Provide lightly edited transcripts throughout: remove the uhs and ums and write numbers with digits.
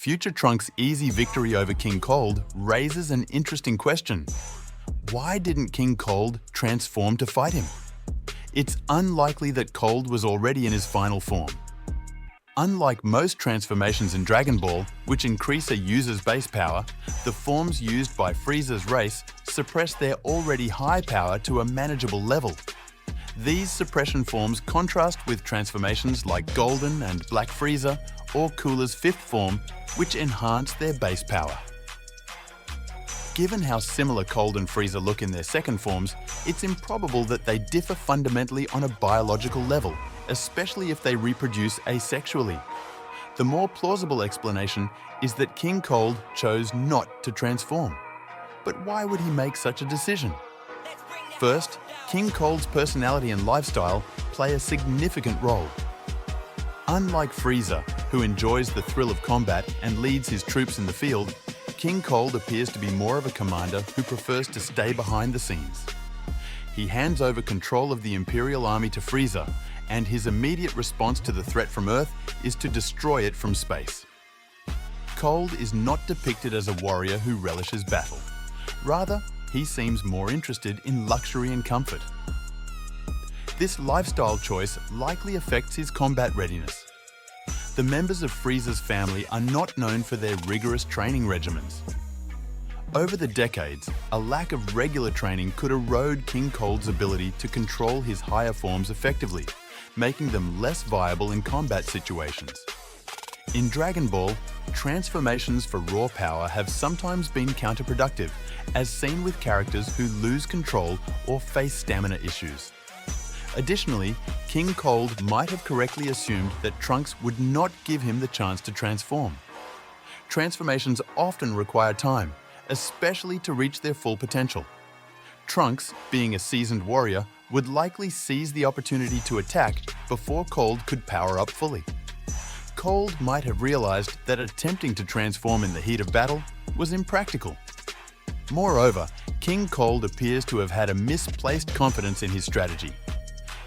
Future Trunks' easy victory over King Cold raises an interesting question. Why didn't King Cold transform to fight him? It's unlikely that Cold was already in his final form. Unlike most transformations in Dragon Ball, which increase a user's base power, the forms used by Frieza's race suppress their already high power to a manageable level. These suppression forms contrast with transformations like Golden and Black Frieza or Cooler's fifth form, which enhance their base power. Given how similar Cold and Frieza look in their second forms, it's improbable that they differ fundamentally on a biological level, especially if they reproduce asexually. The more plausible explanation is that King Cold chose not to transform. But why would he make such a decision? First, King Cold's personality and lifestyle play a significant role. Unlike Frieza, who enjoys the thrill of combat and leads his troops in the field, King Cold appears to be more of a commander who prefers to stay behind the scenes. He hands over control of the Imperial Army to Frieza, and his immediate response to the threat from Earth is to destroy it from space. Cold is not depicted as a warrior who relishes battle. Rather, he seems more interested in luxury and comfort. This lifestyle choice likely affects his combat readiness. The members of Frieza's family are not known for their rigorous training regimens. Over the decades, a lack of regular training could erode King Cold's ability to control his higher forms effectively, making them less viable in combat situations. In Dragon Ball, transformations for raw power have sometimes been counterproductive, as seen with characters who lose control or face stamina issues. Additionally, King Cold might have correctly assumed that Trunks would not give him the chance to transform. Transformations often require time, especially to reach their full potential. Trunks, being a seasoned warrior, would likely seize the opportunity to attack before Cold could power up fully. Cold might have realized that attempting to transform in the heat of battle was impractical. Moreover, King Cold appears to have had a misplaced confidence in his strategy.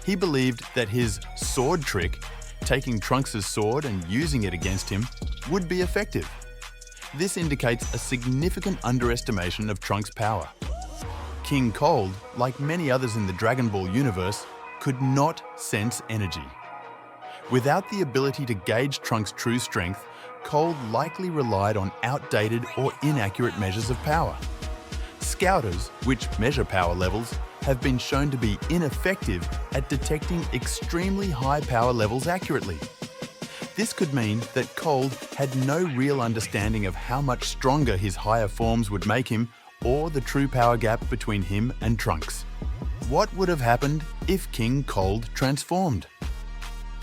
He believed that his sword trick, taking Trunks' sword and using it against him, would be effective. This indicates a significant underestimation of Trunks' power. King Cold, like many others in the Dragon Ball universe, could not sense energy. Without the ability to gauge Trunks' true strength, Cold likely relied on outdated or inaccurate measures of power. Scouters, which measure power levels, have been shown to be ineffective at detecting extremely high power levels accurately. This could mean that Cold had no real understanding of how much stronger his higher forms would make him or the true power gap between him and Trunks. What would have happened if King Cold transformed?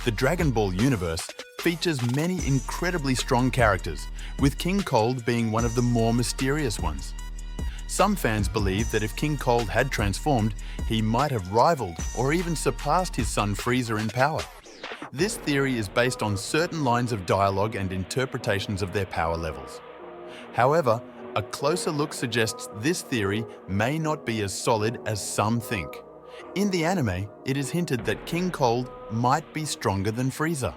The Dragon Ball universe features many incredibly strong characters, with King Cold being one of the more mysterious ones. Some fans believe that if King Cold had transformed, he might have rivaled or even surpassed his son Frieza in power. This theory is based on certain lines of dialogue and interpretations of their power levels. However, a closer look suggests this theory may not be as solid as some think. In the anime, it is hinted that King Cold might be stronger than Frieza.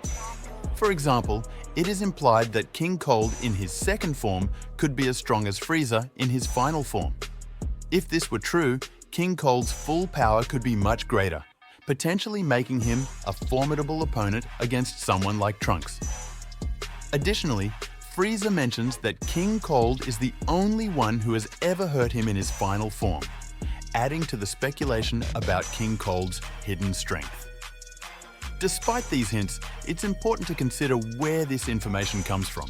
For example, it is implied that King Cold in his second form could be as strong as Frieza in his final form. If this were true, King Cold's full power could be much greater, potentially making him a formidable opponent against someone like Trunks. Additionally, Frieza mentions that King Cold is the only one who has ever hurt him in his final form, adding to the speculation about King Cold's hidden strength. Despite these hints, it's important to consider where this information comes from.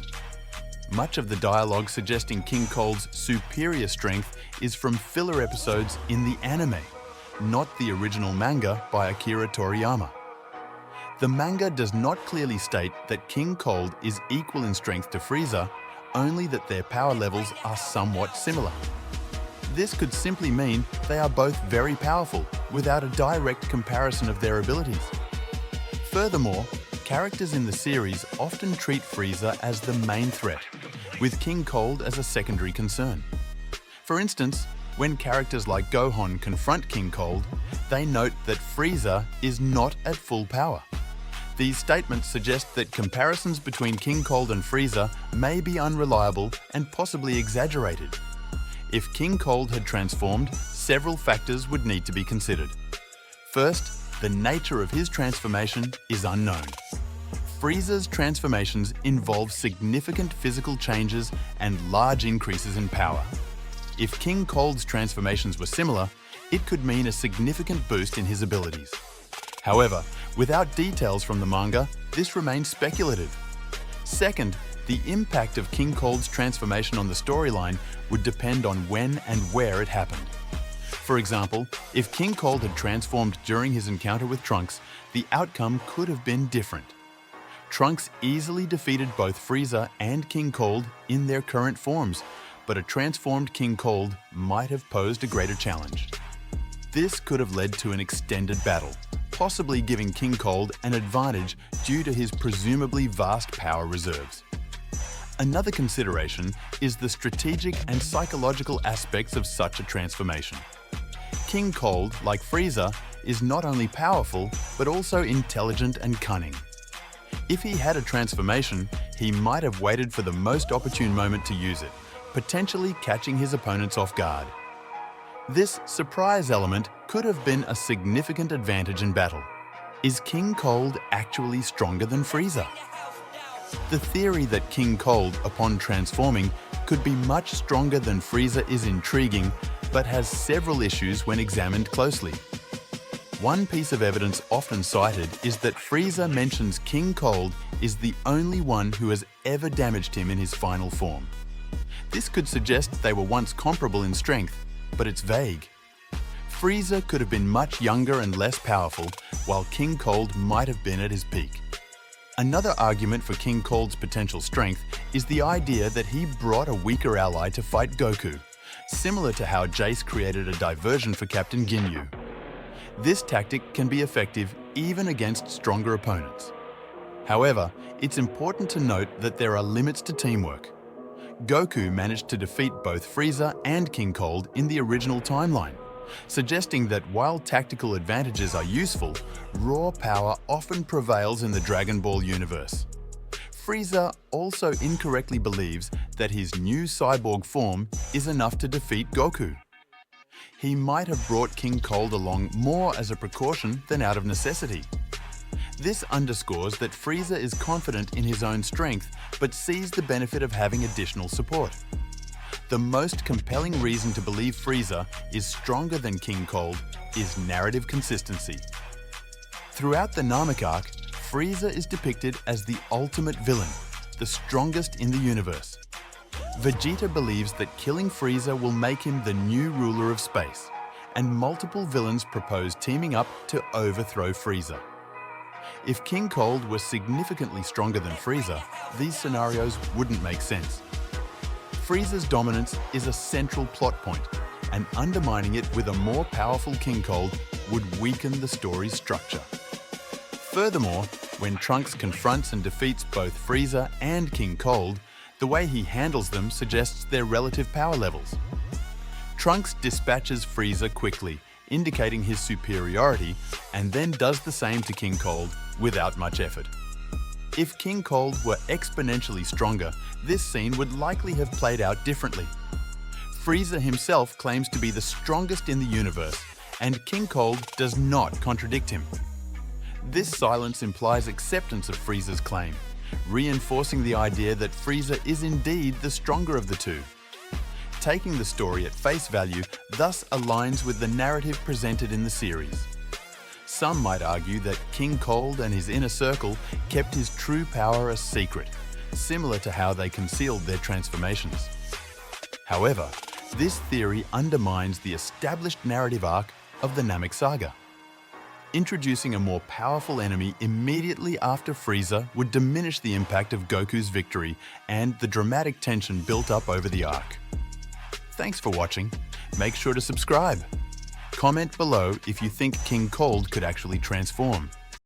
Much of the dialogue suggesting King Cold's superior strength is from filler episodes in the anime, not the original manga by Akira Toriyama. The manga does not clearly state that King Cold is equal in strength to Frieza, only that their power levels are somewhat similar. This could simply mean they are both very powerful, without a direct comparison of their abilities. Furthermore, characters in the series often treat Frieza as the main threat, with King Cold as a secondary concern. For instance, when characters like Gohan confront King Cold, they note that Frieza is not at full power. These statements suggest that comparisons between King Cold and Frieza may be unreliable and possibly exaggerated. If King Cold had transformed, several factors would need to be considered. First, the nature of his transformation is unknown. Frieza's transformations involve significant physical changes and large increases in power. If King Cold's transformations were similar, it could mean a significant boost in his abilities. However, without details from the manga, this remains speculative. Second, the impact of King Cold's transformation on the storyline would depend on when and where it happened. For example, if King Cold had transformed during his encounter with Trunks, the outcome could have been different. Trunks easily defeated both Frieza and King Cold in their current forms, but a transformed King Cold might have posed a greater challenge. This could have led to an extended battle, possibly giving King Cold an advantage due to his presumably vast power reserves. Another consideration is the strategic and psychological aspects of such a transformation. King Cold, like Frieza, is not only powerful, but also intelligent and cunning. If he had a transformation, he might have waited for the most opportune moment to use it, potentially catching his opponents off guard. This surprise element could have been a significant advantage in battle. Is King Cold actually stronger than Frieza? The theory that King Cold, upon transforming, could be much stronger than Frieza is intriguing, but has several issues when examined closely. One piece of evidence often cited is that Frieza mentions King Cold is the only one who has ever damaged him in his final form. This could suggest they were once comparable in strength, but it's vague. Frieza could have been much younger and less powerful, while King Cold might have been at his peak. Another argument for King Cold's potential strength is the idea that he brought a weaker ally to fight Goku, similar to how Jace created a diversion for Captain Ginyu. This tactic can be effective even against stronger opponents. However, it's important to note that there are limits to teamwork. Goku managed to defeat both Frieza and King Cold in the original timeline, suggesting that while tactical advantages are useful, raw power often prevails in the Dragon Ball universe. Frieza also incorrectly believes that his new cyborg form is enough to defeat Goku. He might have brought King Cold along more as a precaution than out of necessity. This underscores that Frieza is confident in his own strength, but sees the benefit of having additional support. The most compelling reason to believe Frieza is stronger than King Cold is narrative consistency. Throughout the Namek arc, Frieza is depicted as the ultimate villain, the strongest in the universe. Vegeta believes that killing Frieza will make him the new ruler of space, and multiple villains propose teaming up to overthrow Frieza. If King Cold were significantly stronger than Frieza, these scenarios wouldn't make sense. Frieza's dominance is a central plot point, and undermining it with a more powerful King Cold would weaken the story's structure. Furthermore, when Trunks confronts and defeats both Frieza and King Cold, the way he handles them suggests their relative power levels. Trunks dispatches Frieza quickly, indicating his superiority, and then does the same to King Cold without much effort. If King Cold were exponentially stronger, this scene would likely have played out differently. Frieza himself claims to be the strongest in the universe, and King Cold does not contradict him. This silence implies acceptance of Frieza's claim, reinforcing the idea that Frieza is indeed the stronger of the two. Taking the story at face value thus aligns with the narrative presented in the series. Some might argue that King Cold and his inner circle kept his true power a secret, similar to how they concealed their transformations. However, this theory undermines the established narrative arc of the Namek saga. Introducing a more powerful enemy immediately after Frieza would diminish the impact of Goku's victory and the dramatic tension built up over the arc. Thanks for watching. Make sure to subscribe. Comment below if you think King Cold could actually transform.